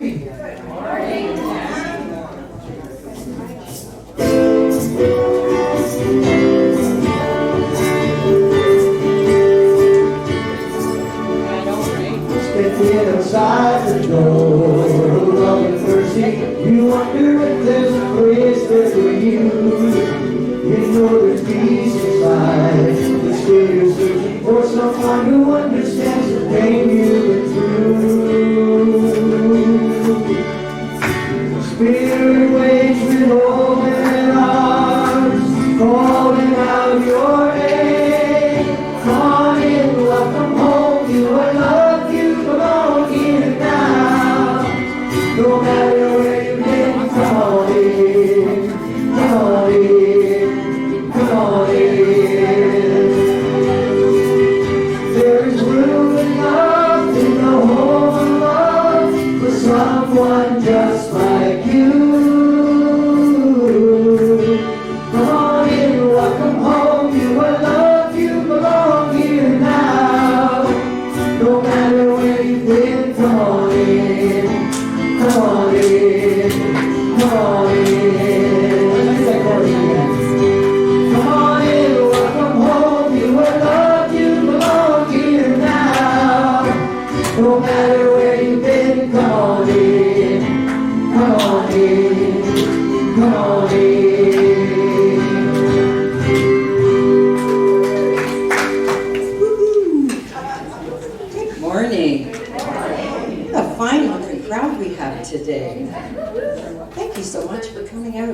Stepping outside the door of the first seat, you wonder if there's a place there for you. You know there's peace inside, but still you're searching for someone who understands the pain you've been through. Spirit waits with open arms, calling out your name. Come on in, welcome home, you are loved, you belong here now. No matter where you've been, come on in, come on in, come on in. There is room enough in the home of love for someone just like you. Come on in, welcome home, you are loved, you belong here now. No matter where you've been, come on in, come on in, come on in. Let's do that chorus again. Come on in, welcome home, you are loved, you belong here now. No matter where you've been, come on in, come on in, come on in. Good morning. What a fine looking crowd we have today. Thank you so much for coming out.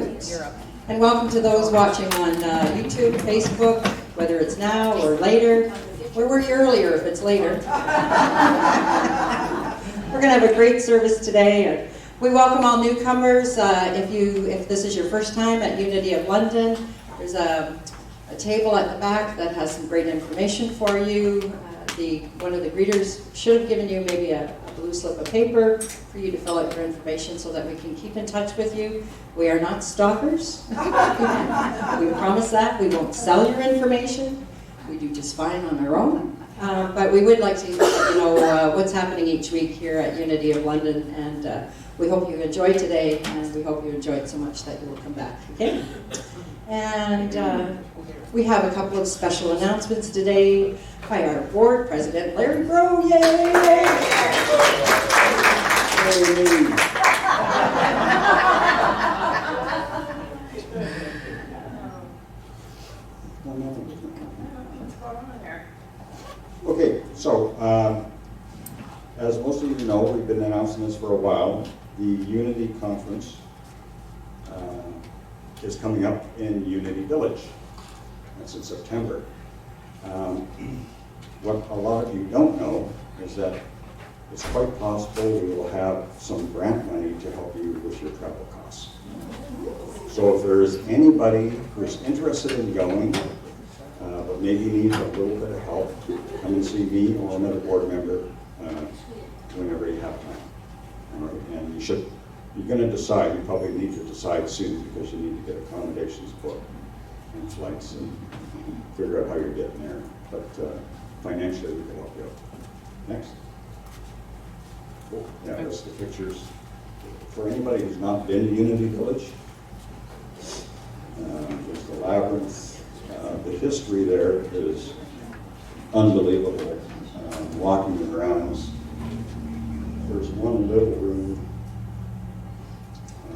And welcome to those watching on YouTube, Facebook, whether it's now or later. Where were you earlier if it's later? We're going to have a great service today. We welcome all newcomers. If this is your first time at Unity of London, there's a table at the back that has some great information for you. One of the greeters should have given you maybe a blue slip of paper for you to fill out your information so that we can keep in touch with you. We are not stalkers. We promise that. We won't sell your information. We do just fine on our own. But we would like to let you know what's happening each week here at Unity of London, and we hope you enjoyed today, and we hope you enjoyed so much that you will come back again. And we have a couple of special announcements today by our board president, Larry Bro. Yay! Okay, so as most of you know, we've been announcing this for a while. The Unity Conference is coming up in Unity Village. That's in September. What a lot of you don't know is that it's quite possible we will have some grant money to help you with your travel costs. So if there is anybody who's interested in going, but maybe needs a little bit of help, come and see me or another board member whenever you have time. All right? And you're going to decide, you probably need to decide soon because you need to get accommodations booked and flights and figure out how you're getting there. But financially, we can help you out. Next. Cool. Yeah, that's the pictures. For anybody who's not been to Unity Village, there's the labyrinth. The history there is unbelievable. Walking the grounds. There's one little room.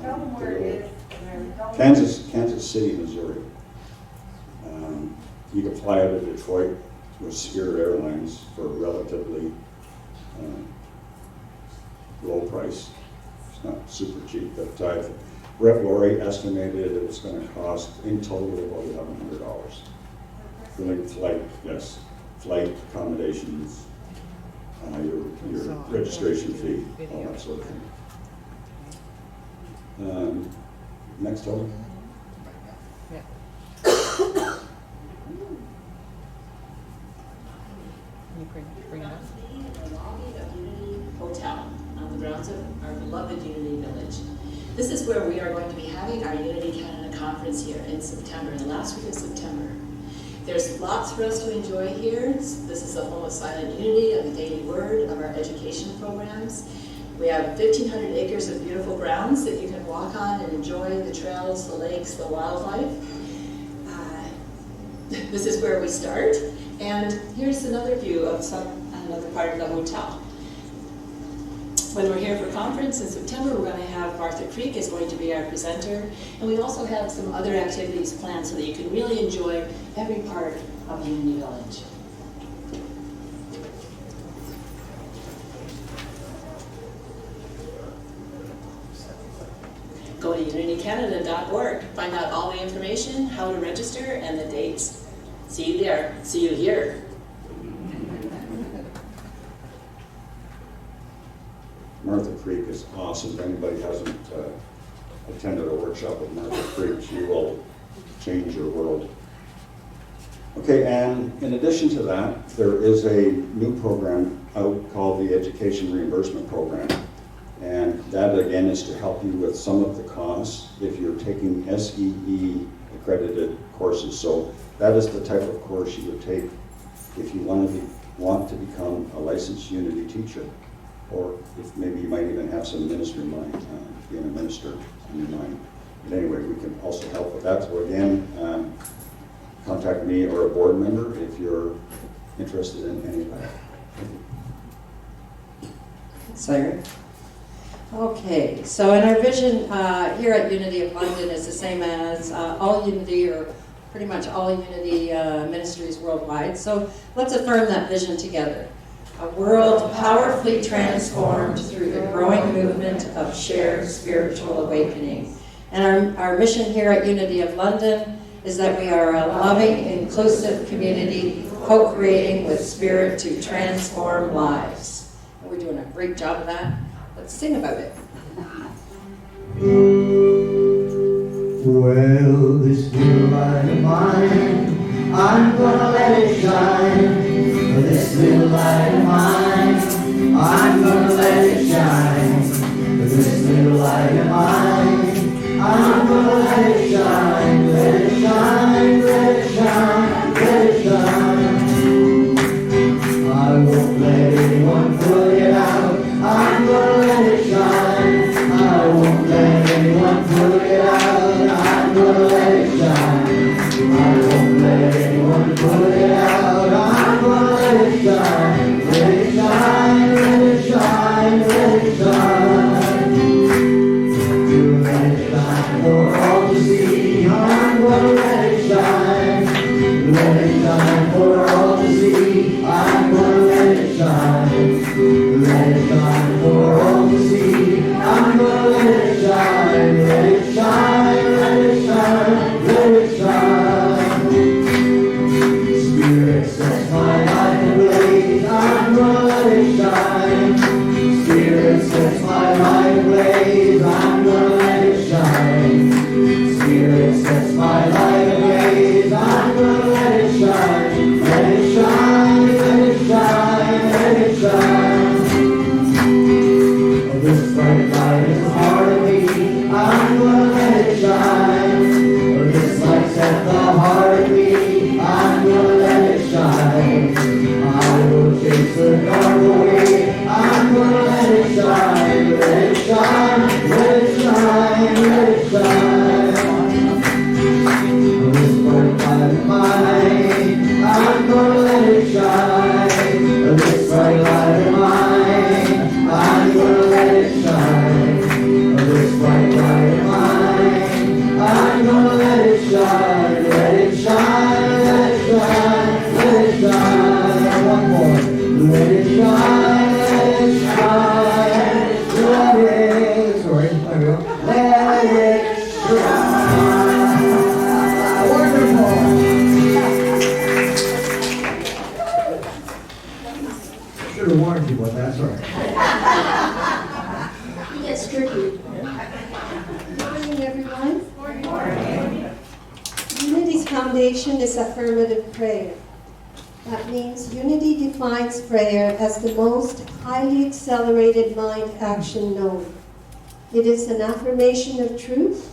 Tell them where it is. Kansas City, Missouri. You can fly out of Detroit with Spirit Airlines for a relatively low price. It's not super cheap, but Brett Laurie estimated it was going to cost in total about $1,100. Flight, accommodations, your registration fee, all that sort of thing. Next total. Bring it up. The lobby of Unity Hotel on the grounds of our beloved Unity Village. This is where we are going to be having our Unity Canada Conference here in September, the last week of September. There's lots for us to enjoy here. This is the home of silent unity, of the daily word, of our education programs. We have 1,500 acres of beautiful grounds that you can walk on and enjoy the trails, the lakes, the wildlife. This is where we start. And here's another view of another part of the hotel. When we're here for conference in September, we're going to have Martha Creek is going to be our presenter. And we also have some other activities planned so that you can really enjoy every part of Unity Village. Go to unitycanada.org, find out all the information, how to register, and the dates. See you there. See you here. Martha Creek is awesome. If anybody hasn't attended a workshop with Martha Creek, she will change your world. Okay, and in addition to that, there is a new program out called the Education Reimbursement Program. And that again is to help you with some of the costs if you're taking SEE accredited courses. So that is the type of course you would take if you want to become a licensed Unity teacher, or if maybe you might even have some ministry in mind, being a minister in your mind. But anyway, we can also help with that. So again, contact me or a board member if you're interested in any of that. Sarah? Okay, so in our vision here at Unity of London is the same as all Unity, or pretty much all Unity ministries worldwide. So let's affirm that vision together. A world powerfully transformed through the growing movement of shared spiritual awakening. And our mission here at Unity of London is that we are a loving, inclusive community co-creating with spirit to transform lives. And we're doing a great job of that. Let's sing about it. Well, this little light of mine, I'm gonna let it shine. This little light of mine, I'm gonna let it shine. This little light of mine, I'm gonna let it shine. Let it shine, let it shine, let it shine. I won't let anyone put it out. I'm gonna let it shine. I won't let anyone put it out. I'm gonna let it shine. I won't let anyone put it out. I'm gonna let it shine. Let it shine, let it shine, let it shine. Let it shine for all to see. I'm gonna let it shine. Let it shine for all to see. I'm gonna let it shine. Let it shine for all to see. I'm gonna let it shine. Let it shine, let it shine, let it shine. Spirit sets my life ablaze. I'm gonna let it shine. Spirit sets my life ablaze. I'm gonna let it shine. Spirit sets my life ablaze. I'm gonna let it shine. Let it shine, let it shine, let it shine. This bright light is a part of me. I'm gonna let it shine. This light sets the heart of me. I'm gonna let it shine. I will chase the dark away. I'm gonna let it shine. Let it shine, let it shine, let it shine. This bright light of mine, I'm gonna let it shine. This bright light of mine, I'm gonna let it shine. This bright light of mine, I'm gonna let it shine. Let it shine, let it shine, let it shine. One more. Let it shine, let it shine, let it, sorry, there we go. Let it shine. Wonderful. Should have warned you about that, sorry. It's tricky. Good morning, everyone. Good morning. Unity's foundation is affirmative prayer. That means Unity defines prayer as the most highly accelerated mind action known. It is an affirmation of truth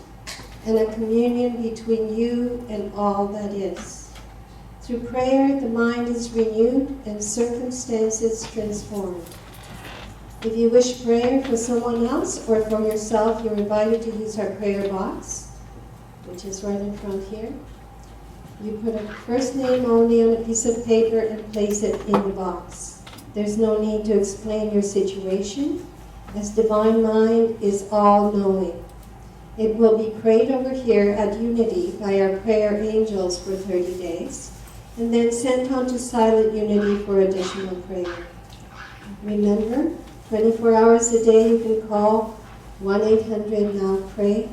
and a communion between you and all that is. Through prayer, the mind is renewed and circumstances transformed. If you wish prayer for someone else or for yourself, you're invited to use our prayer box, which is right in front here. You put a first name only on a piece of paper and place it in the box. There's no need to explain your situation, as Divine Mind is all-knowing. It will be prayed over here at Unity by our prayer angels for 30 days, and then sent on to Silent Unity for additional prayer. Remember, 24 hours a day you can call 1-800-NOW-PRAY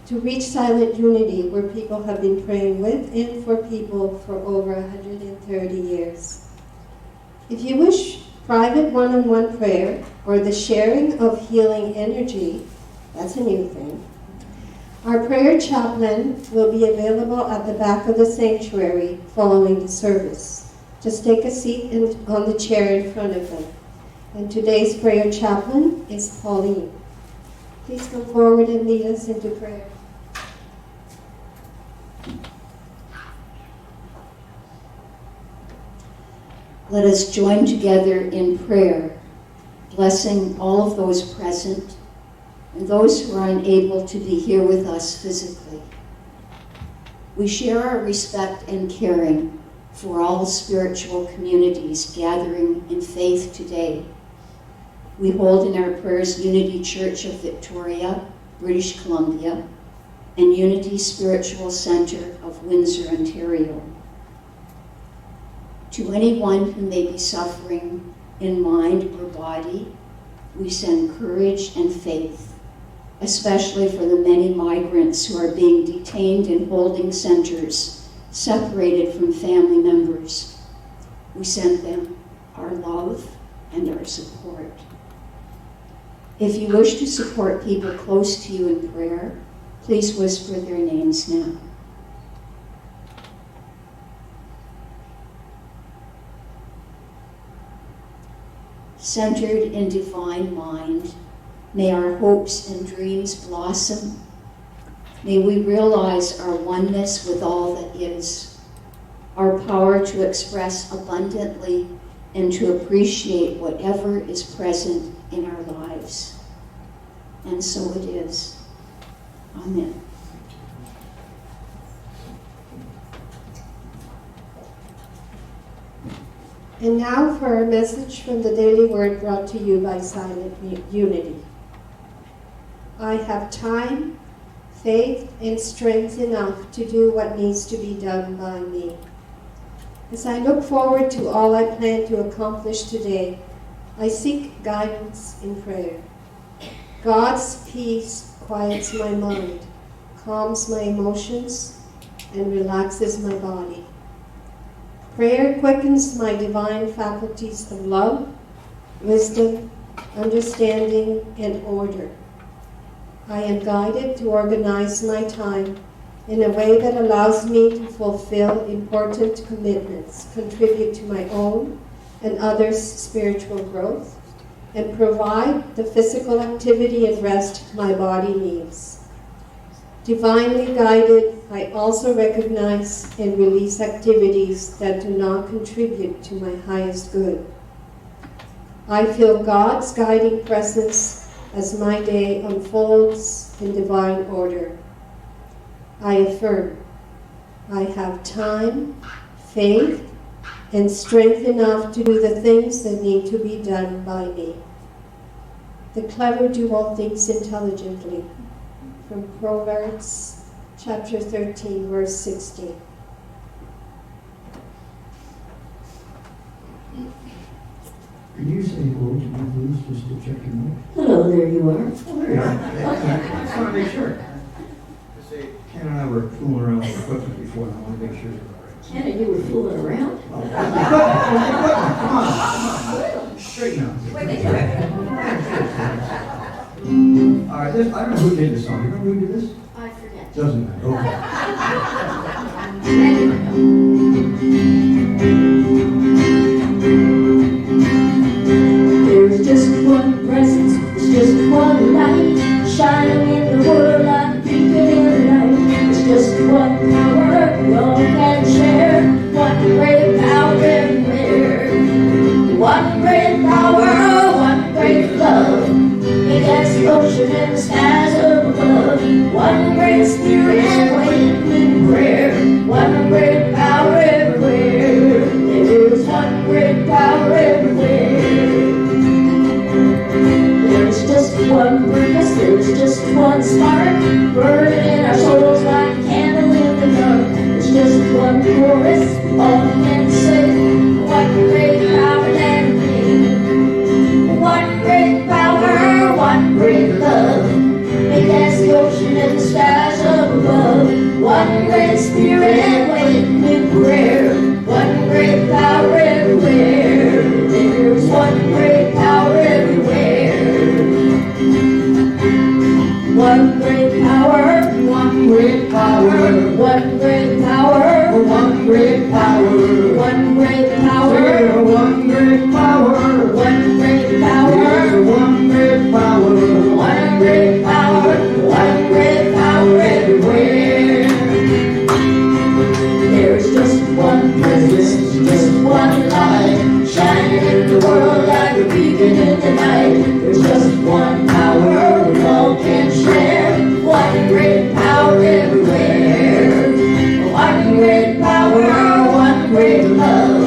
to reach Silent Unity, where people have been praying with and for people for over 130 years. If you wish private one-on-one prayer or the sharing of healing energy, that's a new thing, our prayer chaplain will be available at the back of the sanctuary following the service. Just take a seat on the chair in front of them. And today's prayer chaplain is Pauline. Please come forward and lead us into prayer. Let us join together in prayer, blessing all of those present and those who are unable to be here with us physically. We share our respect and caring for all spiritual communities gathering in faith today. We hold in our prayers Unity Church of Victoria, British Columbia, and Unity Spiritual Center of Windsor, Ontario. To anyone who may be suffering in mind or body, we send courage and faith, especially for the many migrants who are being detained in holding centers, separated from family members. We send them our love and our support. If you wish to support people close to you in prayer, please whisper their names now. Centered in Divine Mind, may our hopes and dreams blossom. May we realize our oneness with all that is, our power to express abundantly and to appreciate whatever is present in our lives. And so it is. Amen. And now for our message from the Daily Word brought to you by Silent Unity. I have time, faith, and strength enough to do what needs to be done by me. As I look forward to all I plan to accomplish today, I seek guidance in prayer. God's peace quiets my mind, calms my emotions, and relaxes my body. Prayer quickens my divine faculties of love, wisdom, understanding, and order. I am guided to organize my time in a way that allows me to fulfill important commitments, contribute to my own and others' spiritual growth, and provide the physical activity and rest my body needs. Divinely guided, I also recognize and release activities that do not contribute to my highest good. I feel God's guiding presence as my day unfolds in divine order. I affirm, I have time, faith, and strength enough to do the things that need to be done by me. The clever do all things intelligently. From Proverbs chapter 13, verse 16. Can you say hello to me, please, just to check your mic? Hello, there you are. Oh, there you are. I just want to make sure. I say, Ken and I were fooling around with equipment before, and I want to make sure you're all right. Ken, and you were fooling around? Oh, equipment, come on. Straighten out. All right, I don't know who did this song. You remember who did this? I forget. Doesn't matter. Okay. There you go. There's just one presence, there's just one light, shining in the world like a beacon in the night. It's just one power we all can share, one great power everywhere. One great power, one great One great spirit waiting in prayer. One great power everywhere. There's one great power everywhere. There's just one purpose, there's just one spark, burning in our souls like a candle in the dark. There's just one chorus, all can sing. One great power that we. One great power, one great love. Big as the ocean and the skies up above. One great spirit waiting in prayer. One great power everywhere. There's one great power everywhere. One great power, One great power, one great power, one great power, one great power, one great power, one great power, one great power, one great power, one great power everywhere. There's just one presence, just one light, shining in the world like a beacon in the night. There's just one power we all can share. One great power everywhere. One great power, one great love.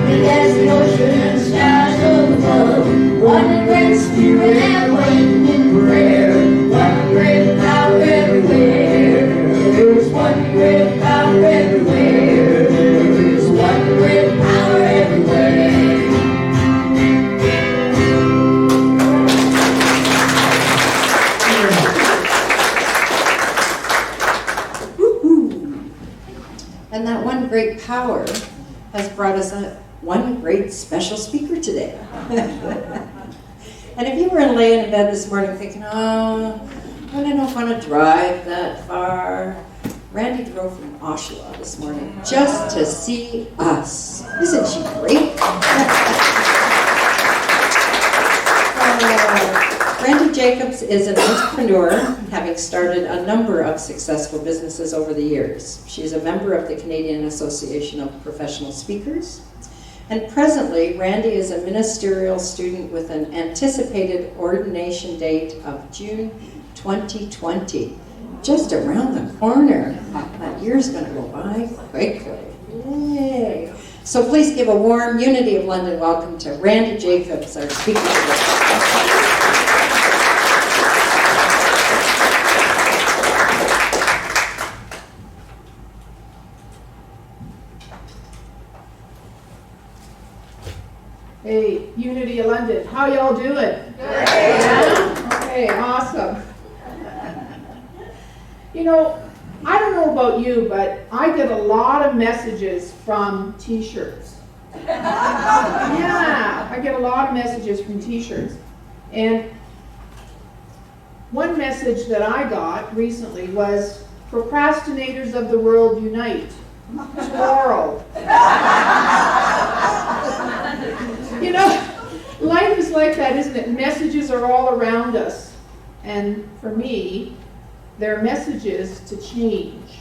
Big as the ocean and skies above. One great spirit waiting in prayer. One great power everywhere. There's one great power everywhere. There's one great power everywhere. And that one great power has brought us one great special speaker today. And if you were laying in bed this morning thinking, oh, I don't know if I want to drive that far. Randie drove from Oshawa this morning just to see us. Isn't she great? Randie Jacobs is an entrepreneur, having started a number of successful businesses over the years. She is a member of the Canadian Association of Professional Speakers. And presently, Randie is a ministerial student with an anticipated ordination date of June 2020. Just around the corner. That year's going to go by quickly. Yay. So please give a warm Unity of London welcome to Randie Jacobs, our speaker today. Hey, Unity of London, how y'all doing? Good. Yeah? Okay, awesome. You know, I don't know about you, but I get a lot of messages from t-shirts. Yeah, I get a lot of messages from t-shirts. And one message that I got recently was, procrastinators of the world unite. Tomorrow. You know, life is like that, isn't it? Messages are all around us. And for me, they're messages to change.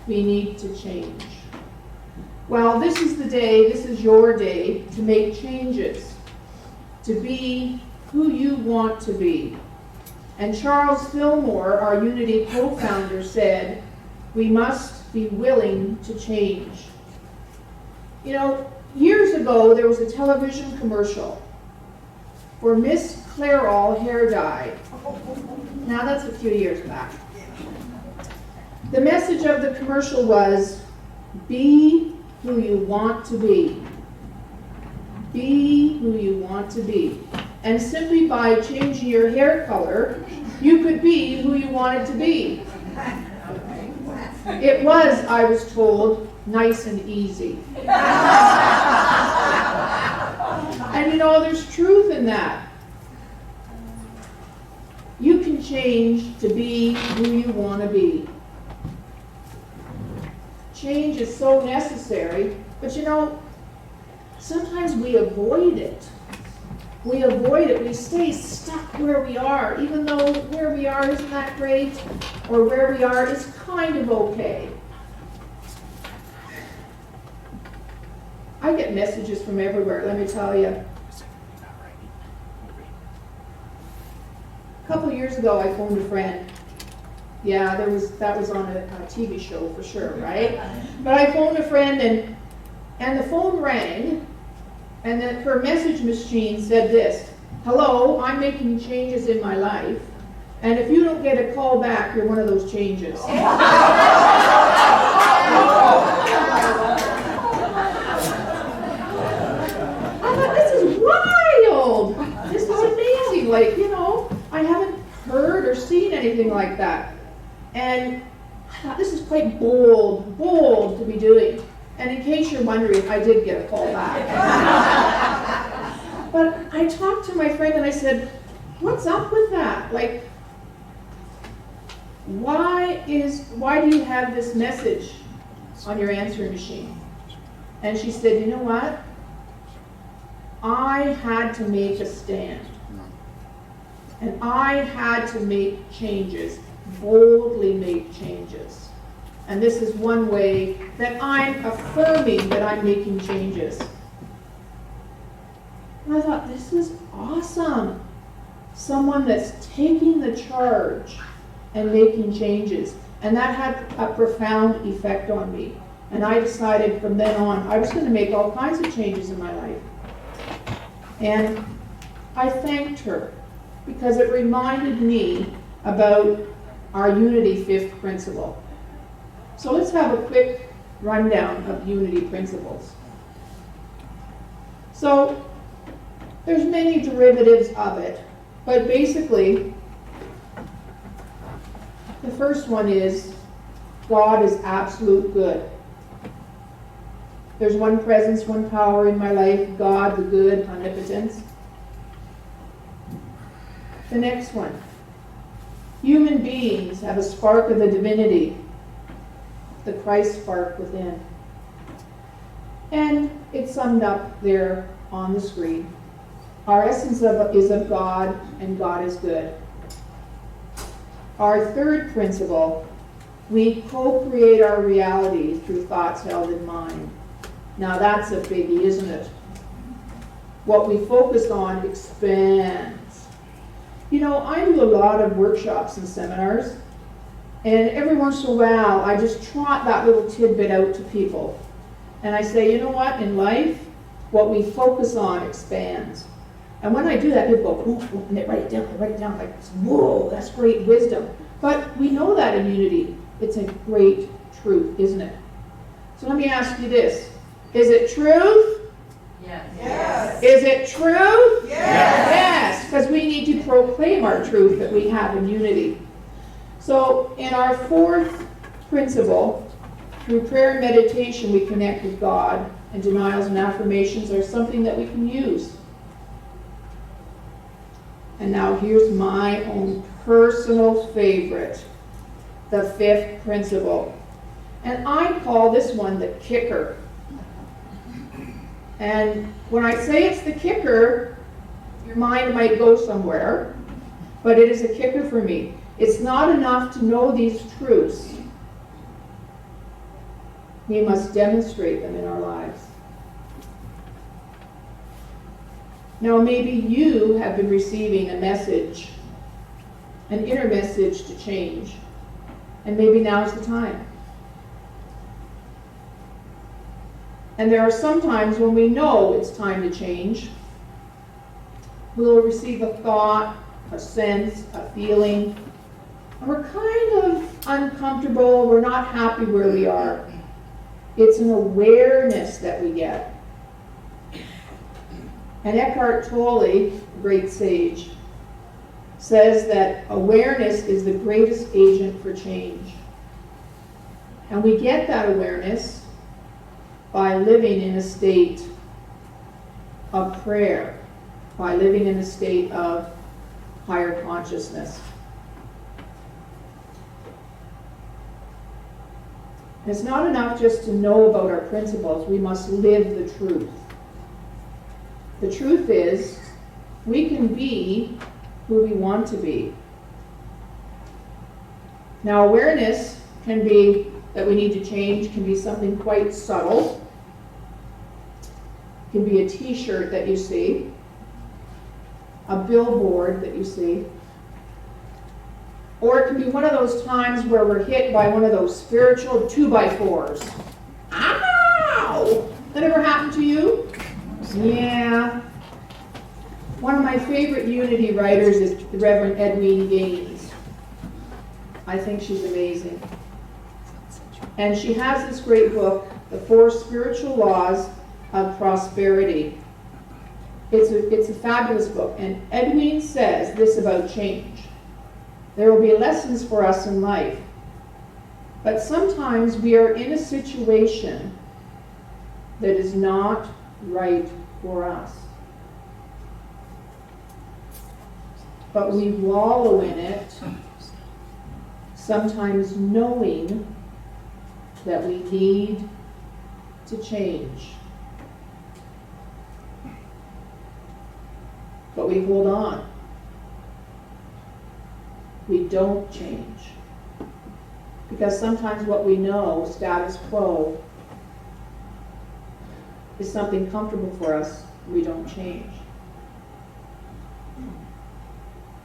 We need to change. Well, this is the day, this is your day to make changes, to be who you want to be. And Charles Fillmore, our Unity co-founder, said, we must be willing to change. You know, years ago, there was a television commercial for Miss Clairol hair dye. Now that's a few years back. The message of the commercial was, be who you want to be. Be who you want to be. And simply by changing your hair color, you could be who you wanted to be. It was, I was told, nice and easy. And you know, there's truth in that. You can change to be who you want to be. Change is so necessary, but you know, sometimes we avoid it. We avoid it. We stay stuck where we are, even though where we are isn't that great, or where we are is kind of okay. I get messages from everywhere, let me tell you. A couple years ago, I phoned a friend, Yeah, that was on a TV show for sure, right? But I phoned a friend and the phone rang, and then her message machine said this: "Hello, I'm making changes in my life, and if you don't get a call back, you're one of those changes." I thought, this is wild. This is amazing. Like, I haven't heard or seen anything like that. And I thought, this is quite bold to be doing. And in case you're wondering, I did get a call back. But I talked to my friend and I said, what's up with that? Like, why do you have this message on your answering machine? And she said, you know what? I had to make a stand. And I had to make changes, boldly make changes. And this is one way that I'm affirming that I'm making changes. And I thought, this is awesome. Someone that's taking the charge and making changes. And that had a profound effect on me. And I decided from then on, I was going to make all kinds of changes in my life. And I thanked her because it reminded me about our Unity 5th principle. So let's have a quick rundown of Unity principles. So there's many derivatives of it, but basically the first one is God is absolute good. There's one presence, one power in my life, God, the good, omnipotence. The next one, human beings have a spark of the divinity, the Christ spark within. And it's summed up there on the screen. Our essence is of God, and God is good. Our third principle, we co-create our reality through thoughts held in mind. Now that's a biggie, isn't it? What we focus on expands. I do a lot of workshops and seminars, and every once in a while I just trot that little tidbit out to people. And I say, you know what, in life, what we focus on expands. And when I do that, people go, ooh, and they write it down, like, whoa, that's great wisdom. But we know that in Unity. It's a great truth, isn't it? So let me ask you this. Is it truth? Yes. Is it truth? Yes. Yes, because we need to proclaim our truth that we have in Unity. So in our fourth principle, through prayer and meditation, we connect with God, and denials and affirmations are something that we can use. And now here's my own personal favorite, the fifth principle. And I call this one the kicker. And when I say it's the kicker, your mind might go somewhere, but it is a kicker for me. It's not enough to know these truths. We must demonstrate them in our lives. Now, maybe you have been receiving a message, an inner message to change, and maybe now's the time. And there are some times when we know it's time to change. We'll receive a thought, a sense, a feeling, and we're kind of uncomfortable, we're not happy where we are. It's an awareness that we get. And Eckhart Tolle, a great sage, says that awareness is the greatest agent for change. And we get that awareness by living in a state of prayer, by living in a state of higher consciousness. And it's not enough just to know about our principles, we must live the truth. The truth is, we can be who we want to be. Now, awareness can be that we need to change, can be something quite subtle. It can be a t-shirt that you see, a billboard that you see. Or it can be one of those times where we're hit by one of those spiritual 2x4s. Ow! That ever happened to you? Yeah. One of my favorite Unity writers is the Reverend Edwene Gaines. I think she's amazing. And she has this great book, The 4 Spiritual Laws of Prosperity. It's a fabulous book. And Edwene says this about change. There will be lessons for us in life. But sometimes we are in a situation that is not right for us. But we wallow in it, sometimes knowing that we need to change. But we hold on. We don't change. Because sometimes what we know, status quo, is something comfortable for us, we don't change.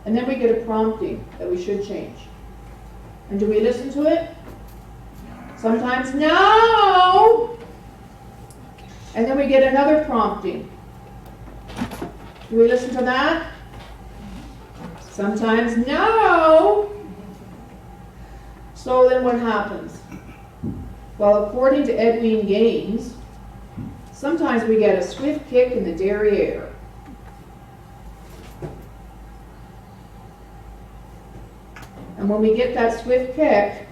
And then we get a prompting that we should change. And do we listen to it? Sometimes, no! And then we get another prompting. Do we listen to that? Sometimes, no! So then what happens? Well, according to Edwene Gaines, sometimes we get a swift kick in the derriere. And when we get that swift kick,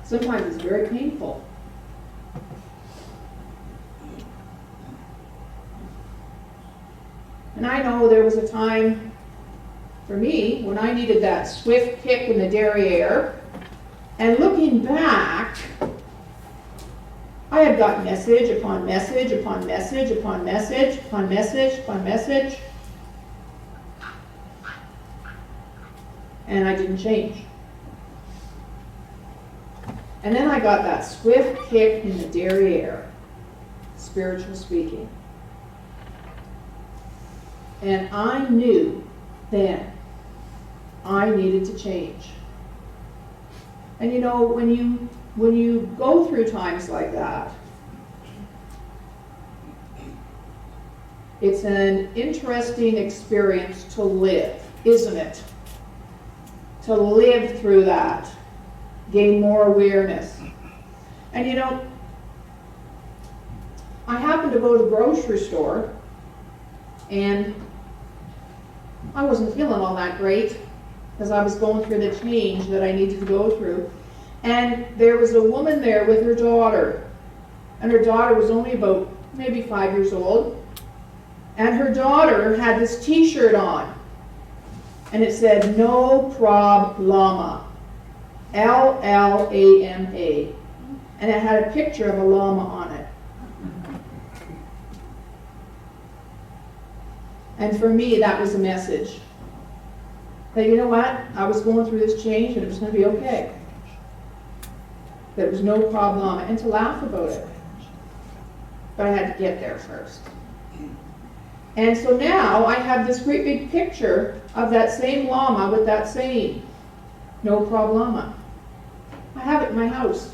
sometimes it's very painful. And I know there was a time for me when I needed that swift kick in the derriere. And looking back, I had got message upon message upon message upon message upon message upon message. And I didn't change. And then I got that swift kick in the derriere, spiritual speaking. And I knew then I needed to change. And you know, when you go through times like that, it's an interesting experience to live, isn't it? To live through that, gain more awareness. And you know, I happened to go to the grocery store and I wasn't feeling all that great because I was going through the change that I needed to go through. And there was a woman there with her daughter. And her daughter was only about maybe 5 years old. And her daughter had this t-shirt on. And it said, "No problema." L-L-A-M-A. And it had a picture of a llama on it. And for me, that was a message. That you know what? I was going through this change and it was going to be okay. There was no problema. And to laugh about it. But I had to get there first. And so now I have this great big picture of that same llama with that saying, "No problema." I have it in my house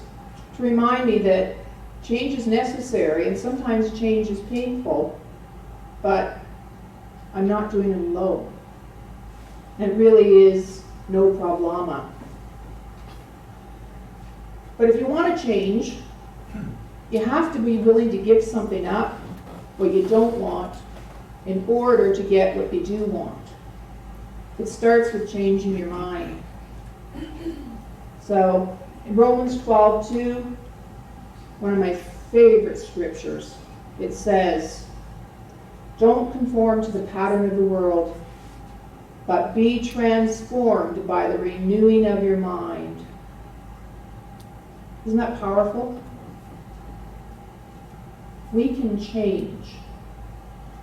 to remind me that change is necessary and sometimes change is painful, but I'm not doing it alone. And it really is no problema. But if you want to change, you have to be willing to give something up, what you don't want, in order to get what you do want. It starts with changing your mind. So, in Romans 12:2, one of my favorite scriptures, it says, "Don't conform to the pattern of the world, but be transformed by the renewing of your mind." Isn't that powerful? We can change.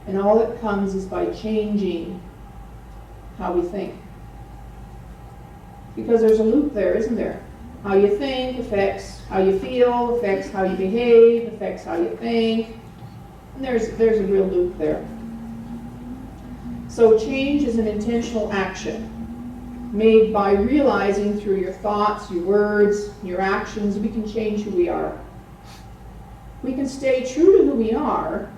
And all that comes is by changing how we think. Because there's a loop there, isn't there? How you think affects how you feel, affects how you behave, affects how you think. And there's a real loop there. So change is an intentional action. made by realizing through your thoughts, your words, your actions, we can change who we are. We can stay true to who we are,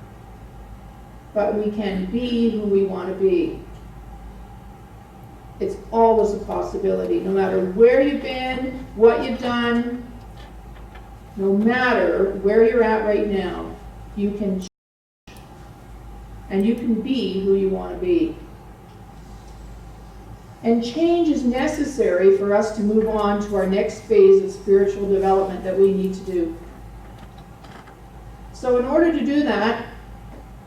but we can be who we want to be. It's always a possibility, no matter where you've been, what you've done, no matter where you're at right now, you can change. And you can be who you want to be. And change is necessary for us to move on to our next phase of spiritual development that we need to do. So in order to do that,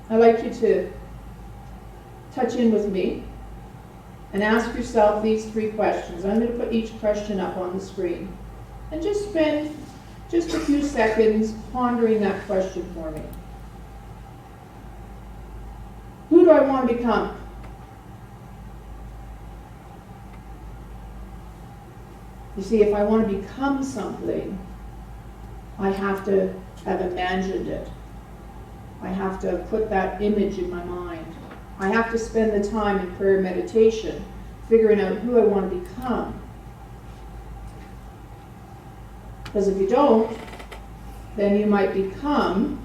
I'd like you to touch in with me and ask yourself these 3 questions. I'm going to put each question up on the screen. And just spend just a few seconds pondering that question for me. Who do I want to become? You see, if I want to become something, I have to have imagined it. I have to put that image in my mind. I have to spend the time in prayer meditation figuring out who I want to become. Because if you don't, then you might become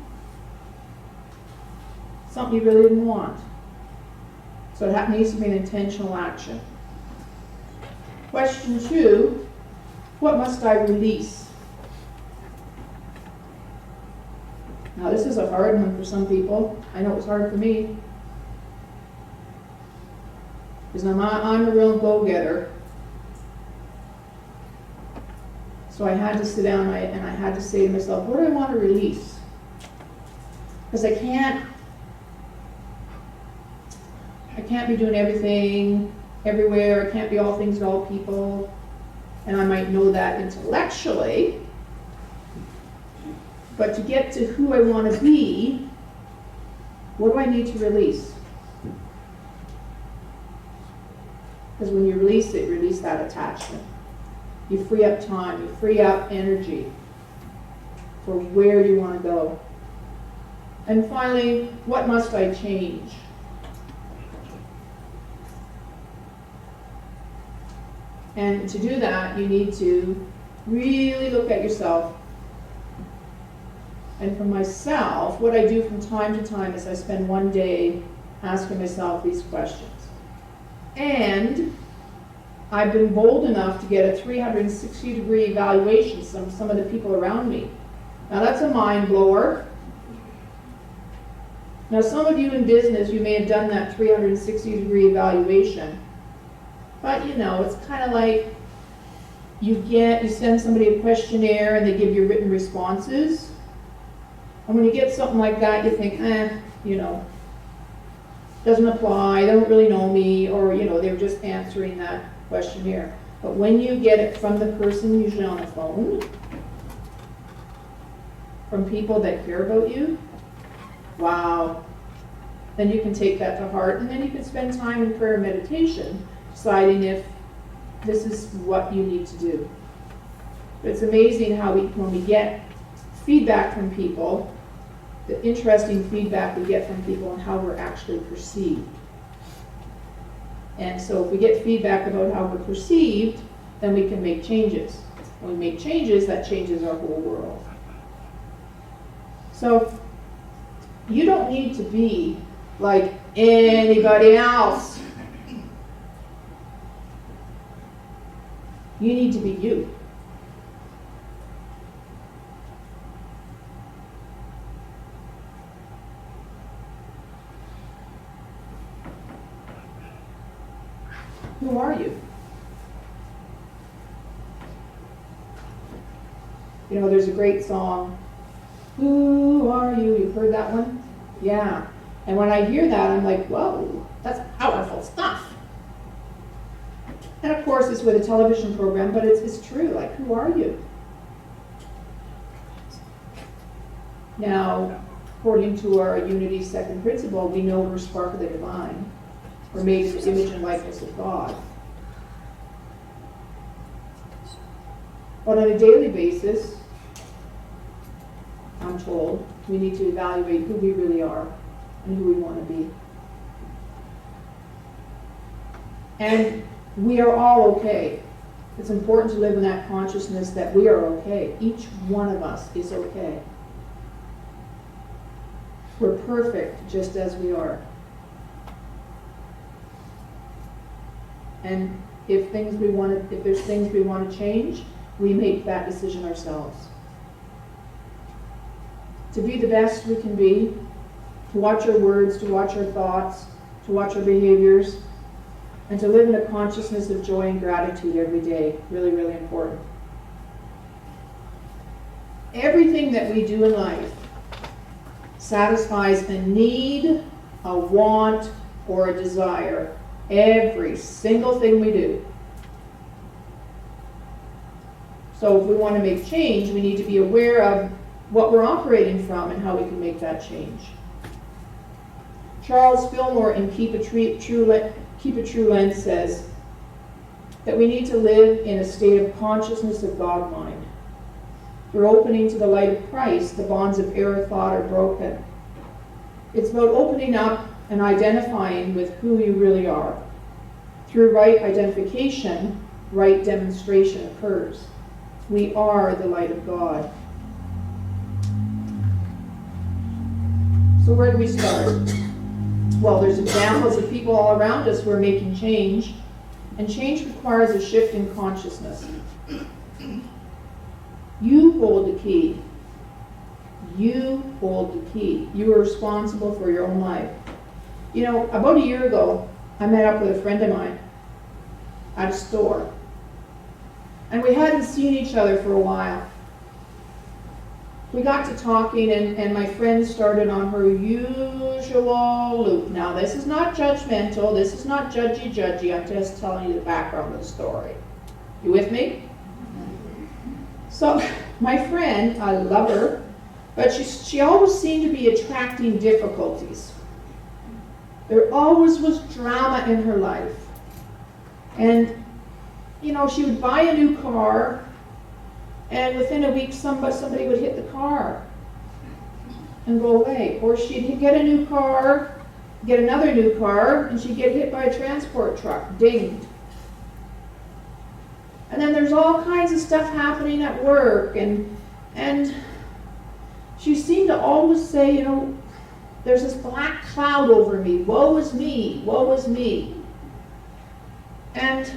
something you really didn't want. So it needs to be an intentional action. Question 2, what must I release? Now this is a hard one for some people. I know it's hard for me. Because I'm a real go-getter. So I had to sit down and I had to say to myself, what do I want to release? Because I can't be doing everything everywhere. I can't be all things to all people. And I might know that intellectually. But to get to who I want to be, what do I need to release? Because when you release it, release that attachment. You free up time, you free up energy for where you want to go. And finally, what must I change? And to do that, you need to really look at yourself. And for myself, what I do from time to time is I spend one day asking myself these questions. And I've been bold enough to get a 360-degree evaluation from some of the people around me. Now that's a mind blower. Now some of you in business, you may have done that 360-degree evaluation. But you know, it's kind of like you send somebody a questionnaire and they give you written responses. And when you get something like that, you think, doesn't apply, they don't really know me, or they're just answering that questionnaire. But when you get it from the person, usually on the phone, from people that care about you, wow, then you can take that to heart, and then you can spend time in prayer and meditation deciding if this is what you need to do. But it's amazing how when we get feedback from people, the interesting feedback we get from people and how we're actually perceived. And so if we get feedback about how we're perceived, then we can make changes. When we make changes, that changes our whole world. So you don't need to be like anybody else. You need to be you. Who are you? There's a great song, Who Are You? You've heard that one? Yeah. And when I hear that, I'm like, whoa, that's powerful stuff. And of course, it's with a television program, but it's true. Like, who are you? Now, according to our Unity second principle, we know we're a spark of the divine. We're made in the image and likeness of God. But on a daily basis, I'm told, we need to evaluate who we really are and who we want to be. And We are all okay. It's important to live in that consciousness that we are okay. Each one of us is okay. We're perfect just as we are. And if there's things we want to change, we make that decision ourselves. To be the best we can be, to watch our words, to watch our thoughts, to watch our behaviors, and to live in a consciousness of joy and gratitude every day. Really, really important. Everything that we do in life satisfies a need, a want, or a desire. Every single thing we do. So if we want to make change, we need to be aware of what we're operating from and how we can make that change. Charles Fillmore in Keep a True Lens says that we need to live in a state of consciousness of God mind. Through opening to the light of Christ, the bonds of error thought are broken. It's about opening up and identifying with who you really are. Through right identification, right demonstration occurs. We are the light of God. So where do we start? Well, there's examples of people all around us who are making change, and change requires a shift in consciousness. You hold the key. You hold the key. You are responsible for your own life. You know, about a year ago, I met up with a friend of mine at a store. And we hadn't seen each other for a while. We got to talking, and my friend started on her usual loop. Now, this is not judgmental. This is not judgy. I'm just telling you the background of the story. You with me? So, my friend, I love her, but she always seemed to be attracting difficulties. There always was drama in her life. And, you know, she would buy a new car, and within a week somebody would hit the car and go away. Or she'd get a new car, get another new car, and she'd get hit by a transport truck, dinged. And then there's all kinds of stuff happening at work, and she seemed to always say, you know, there's this black cloud over me. Woe is me. Woe is me. And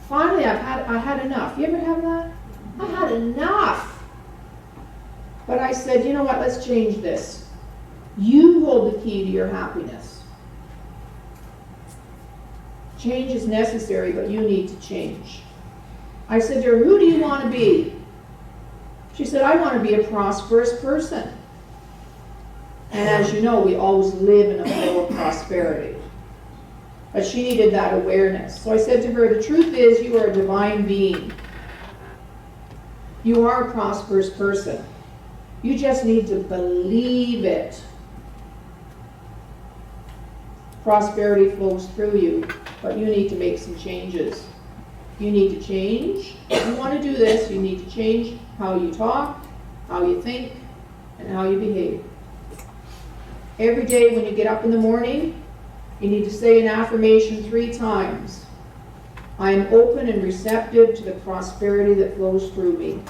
finally, I had enough. You ever have that? I had enough. But I said, you know what? Let's change this. You hold the key to your happiness. Change is necessary, but you need to change. I said to her, who do you want to be? She said, I want to be a prosperous person. And as you know, we always live in a flow of prosperity. But she needed that awareness. So I said to her, the truth is you are a divine being. You are a prosperous person. You just need to believe it. Prosperity flows through you, but you need to make some changes. You need to change. If you want to do this, you need to change how you talk, how you think, and how you behave. Every day when you get up in the morning, you need to say an affirmation 3 times. I am open and receptive to the prosperity that flows through me.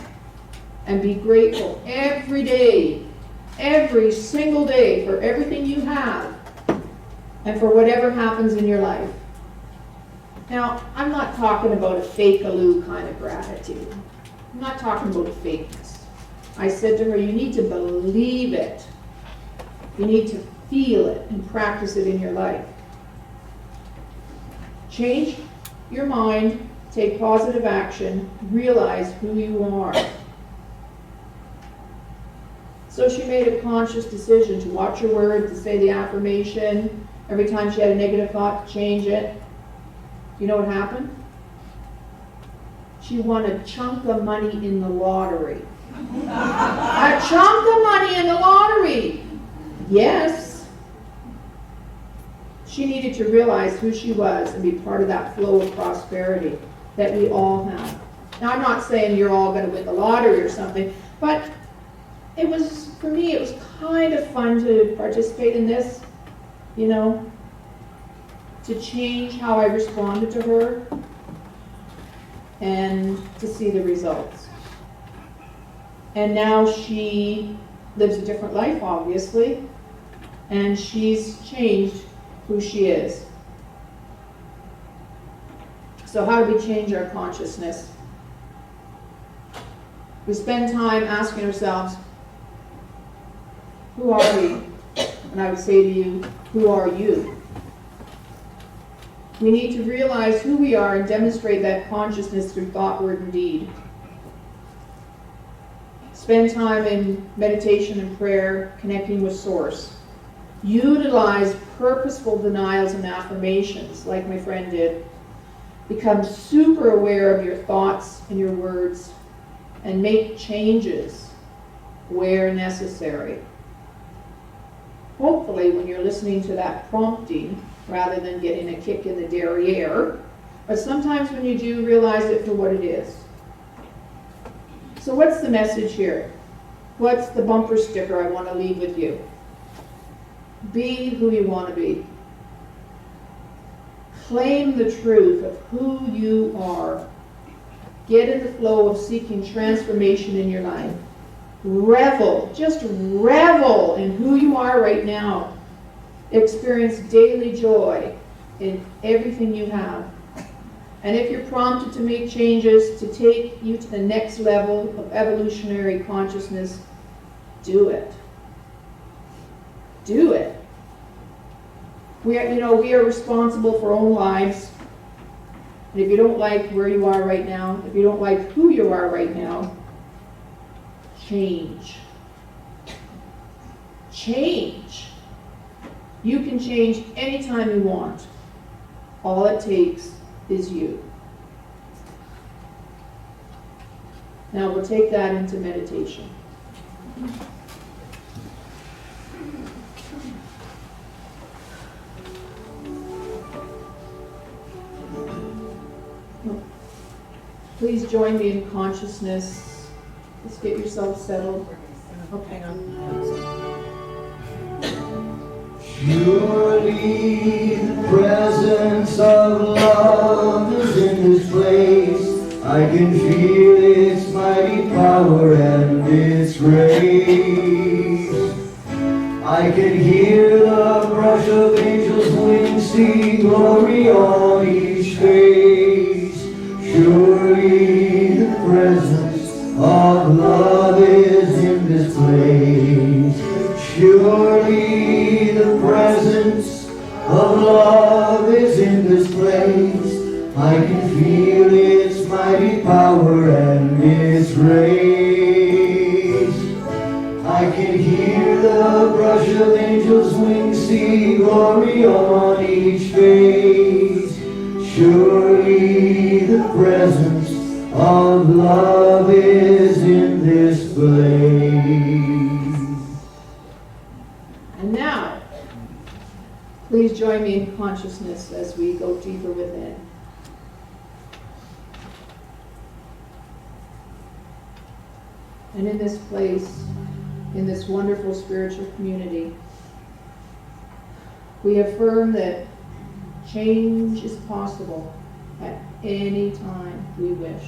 And be grateful every day, every single day, for everything you have and for whatever happens in your life. Now, I'm not talking about a fake-aloo kind of gratitude. I'm not talking about fakeness. I said to her, you need to believe it. You need to feel it and practice it in your life. Change your mind, take positive action, realize who you are. So she made a conscious decision to watch her words, to say the affirmation. Every time she had a negative thought, to change it. You know what happened? She won a chunk of money in the lottery. A chunk of money in the lottery! Yes. She needed to realize who she was and be part of that flow of prosperity that we all have. Now, I'm not saying you're all going to win the lottery or something, but it was, for me, it was kind of fun to participate in this, you know. to change how I responded to her and to see the results. And now she lives a different life, obviously, and she's changed who she is. So how do we change our consciousness? We spend time asking ourselves, who are we? And I would say to you, who are you? We need to realize who we are and demonstrate that consciousness through thought, word, and deed. Spend time in meditation and prayer, connecting with Source. Utilize purposeful denials and affirmations, like my friend did. Become super aware of your thoughts and your words, and make changes where necessary. Hopefully, when you're listening to that prompting, rather than getting a kick in the derriere, but sometimes when you do, realize it for what it is. So what's the message here? What's the bumper sticker I want to leave with you? Be who you want to be. Claim the truth of who you are. Get in the flow of seeking transformation in your life. Revel, just revel in who you are right now. Experience daily joy in everything you have. And if you're prompted to make changes to take you to the next level of evolutionary consciousness, do it. Do it. We are responsible for our own lives. And if you don't like where you are right now, if you don't like who you are right now, change. Change. You can change anytime you want. All it takes is you. Now we'll take that into meditation. Please join me in consciousness. Let's get yourself settled. Okay. Hang on. Surely the presence of love is in this place. I can feel its mighty power and its grace. I can hear the brush of angels' wings, see glory on each face. Surely the presence of love is in this place. Surely the presence of love is in this place. I can feel its mighty power and its grace. I can hear the brush of angels' wings, see glory on each face. Surely the presence of love is in this place. And now, please join me in consciousness as we go deeper within. And in this place, in this wonderful spiritual community, we affirm that change is possible at any time we wish.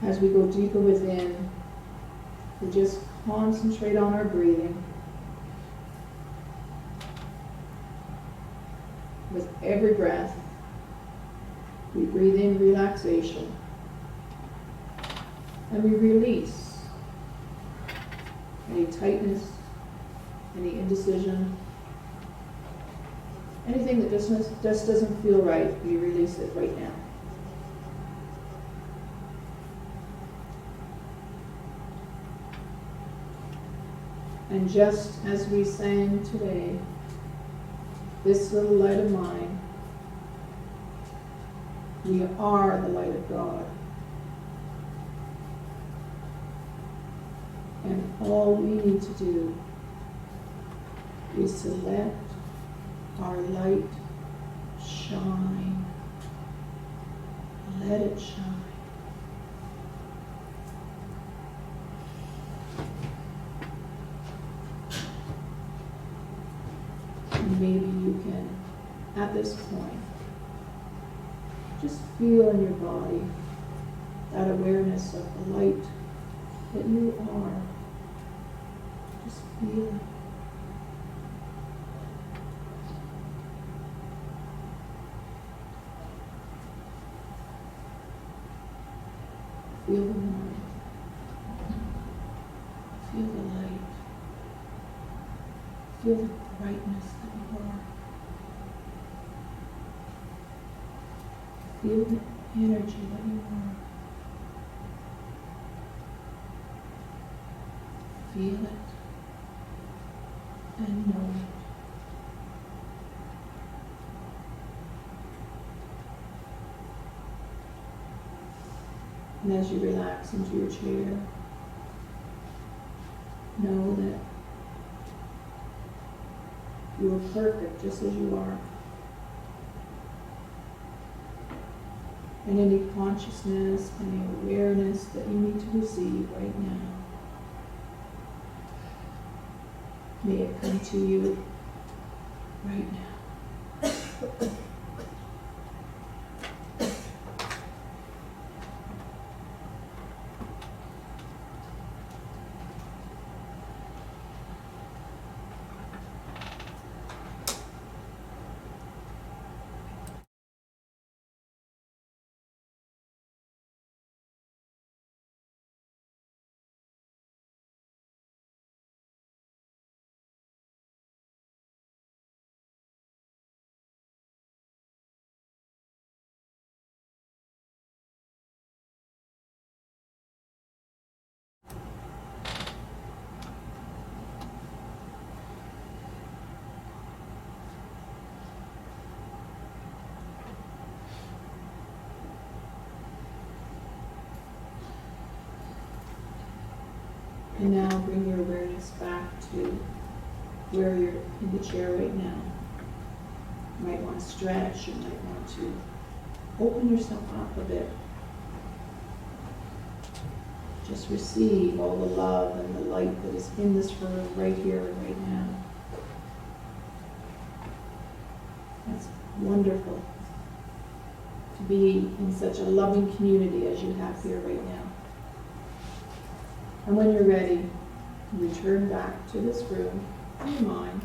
As we go deeper within, we just concentrate on our breathing. With every breath, we breathe in relaxation, and we release any tightness, any indecision, anything that just doesn't feel right. We release it right now. And just as we sang today, this little light of mine, we are the light of God. And all we need to do is to let our light shine. Let it shine. this point, just feel in your body that awareness of the light that you are. Just feel it. Feel the warmth. Feel the light. Feel the brightness that you are. Feel the energy that you are. Feel it and know it. And as you relax into your chair, know that you are perfect just as you are. And any consciousness, any awareness that you need to receive right now, may it come to you right now. And now bring your awareness back to where you're in the chair right now. You might want to stretch, you might want to open yourself up a bit. Just receive all the love and the light that is in this room right here and right now. It's wonderful to be in such a loving community as you have here right now. And when you're ready, return back to this room in your mind.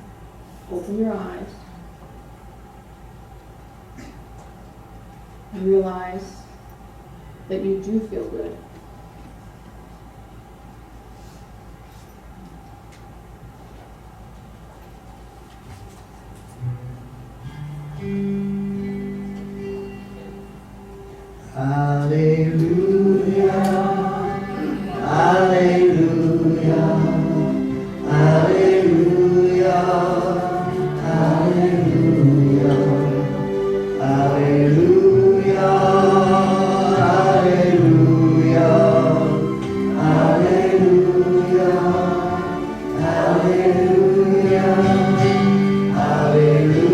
Open your eyes. And realize that you do feel good. Hallelujah, hallelujah, hallelujah, hallelujah, hallelujah, hallelujah, hallelujah, hallelujah,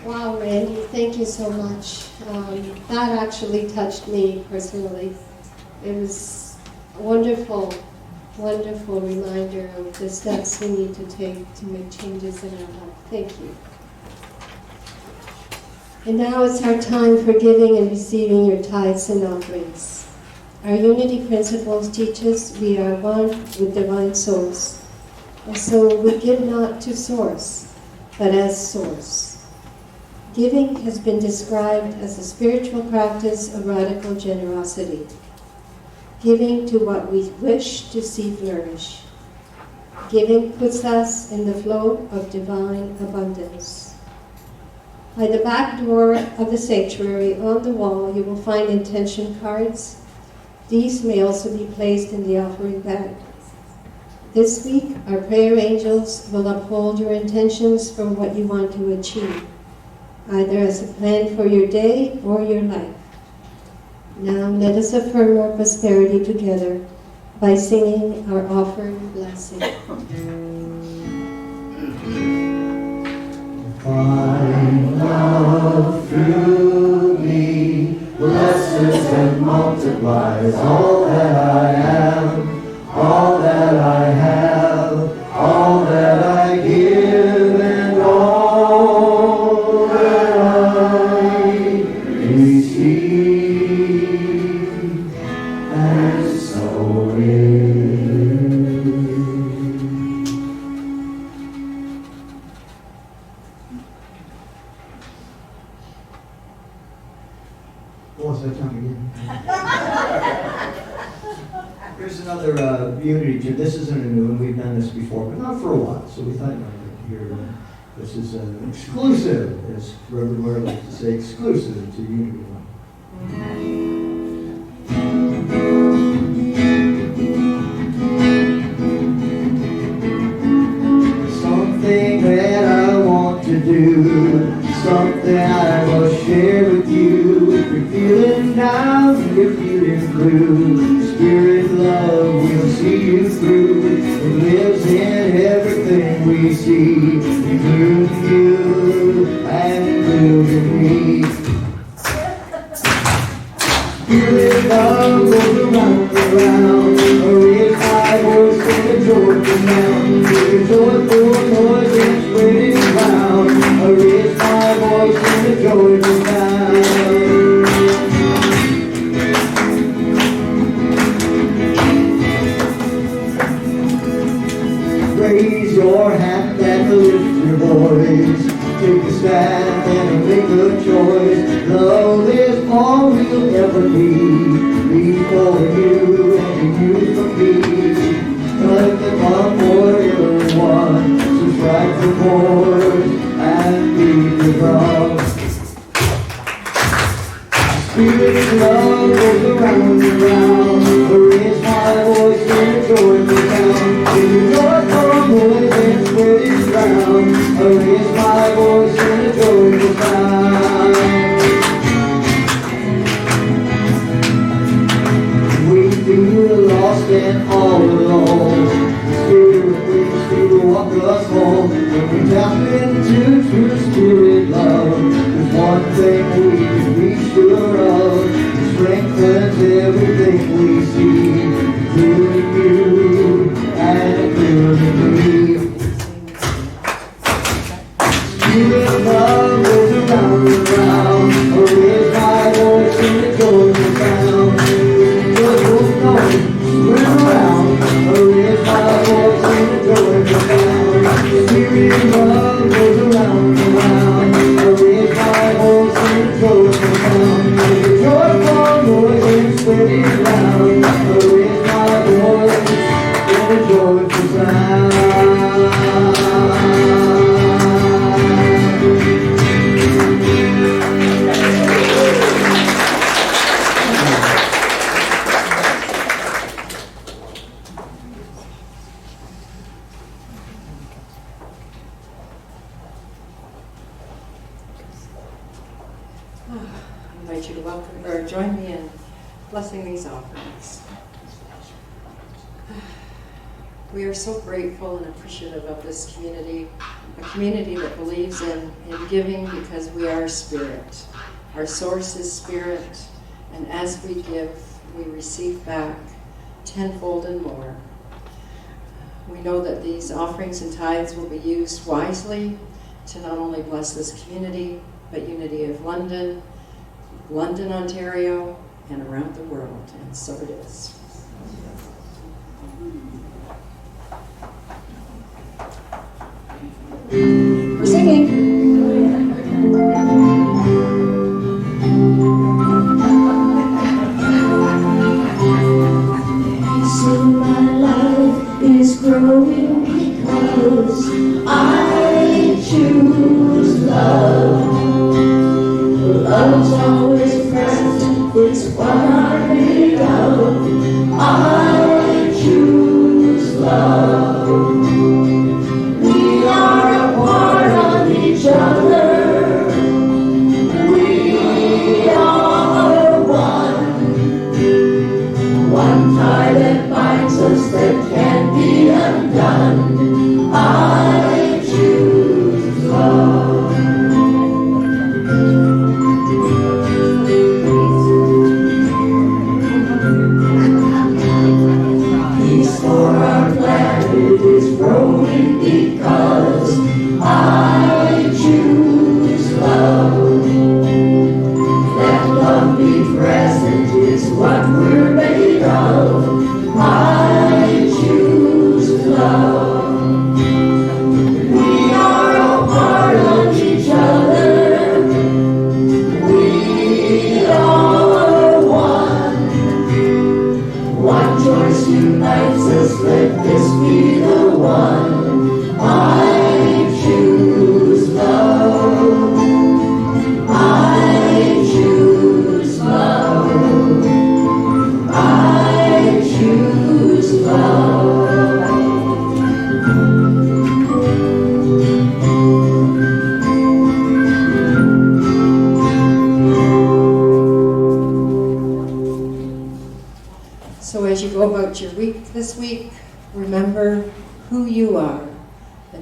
Wow, Randy, thank you so much. That actually touched me personally. It was a wonderful, wonderful reminder of the steps we need to take to make changes in our life. Thank you. And now it's our time for giving and receiving your tithes and offerings. Our unity principles teach us we are one with divine source. And so we give not to source, but as source. Giving has been described as a spiritual practice of radical generosity. Giving to what we wish to see flourish. Giving puts us in the flow of divine abundance. By the back door of the sanctuary on the wall, you will find intention cards. These may also be placed in the offering bag. This week, our prayer angels will uphold your intentions for what you want to achieve, either as a plan for your day or your life. Now, let us affirm our prosperity together by singing our offering blessing. Find love through me, blesses and multiplies all that I am, all that I have, all that I give, and all that I receive. And so it is. What was that tongue again? Here's another unity tune. This isn't a new one. We've done this before, but not for a while. So we thought you might like to hear. This is an exclusive, as Reverend Ware likes to say, exclusive to Unity One. Something that I want to do, something I will share with you. If you're feeling down, if you're feeling blue, Spirit love will see you through. It lives in everything we see, including you and including me. Spirit love goes around and around. Raise my voice in a joyful sound. With a joyful noise and spreading around. Raise my voice in a joyful sound. Raise your hand and lift your voice. Take a stand and make a choice. Love is all we'll ever be. Me for you and you for me. Collective love for everyone. So strike the chords and beat the drum. Spirit love goes around and round. Raise my voice in a joyful sound. In a joyful noise and spread it round. Raise my voice in a joyful sound. We feel lost and all alone. Spirit waits to walk us home. When we tap into true Spirit love, there's one thing we can be sure of. It strengthens everything we see, including you and including me. Spirit love goes around and round. Raise my voice in a joyful sound. Joyful noise, swim around. Raise my voice in a joyful sound. Spirit love goes around and round. Raise my voice in a joyful sound. With a joyful noise and spread it round. Raise my voice in a joyful sound. I invite you to welcome or join me in blessing these offerings. We are so grateful and appreciative of this community, a community that believes in giving because we are spirit. Our source is spirit, and as we give, we receive back tenfold and more. We know that these offerings and tithes will be used wisely to not only bless this community, but Unity of London, Ontario, and around the world, and so it is. We're singing. So my life is growing because I choose love. Love's always present, it's what I need of. I choose love.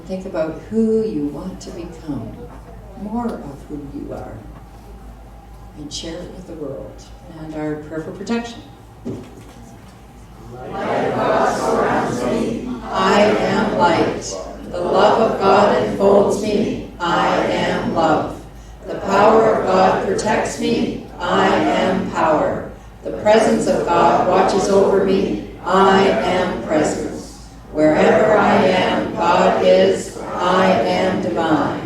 think about who you want to become, more of who you are, and share it with the world. And our prayer for protection. Light of God surrounds me. I am light. The love of God enfolds me. I am love. The power of God protects me. I am power. The presence of God watches over me. I am presence. Wherever I am, God is. I am divine.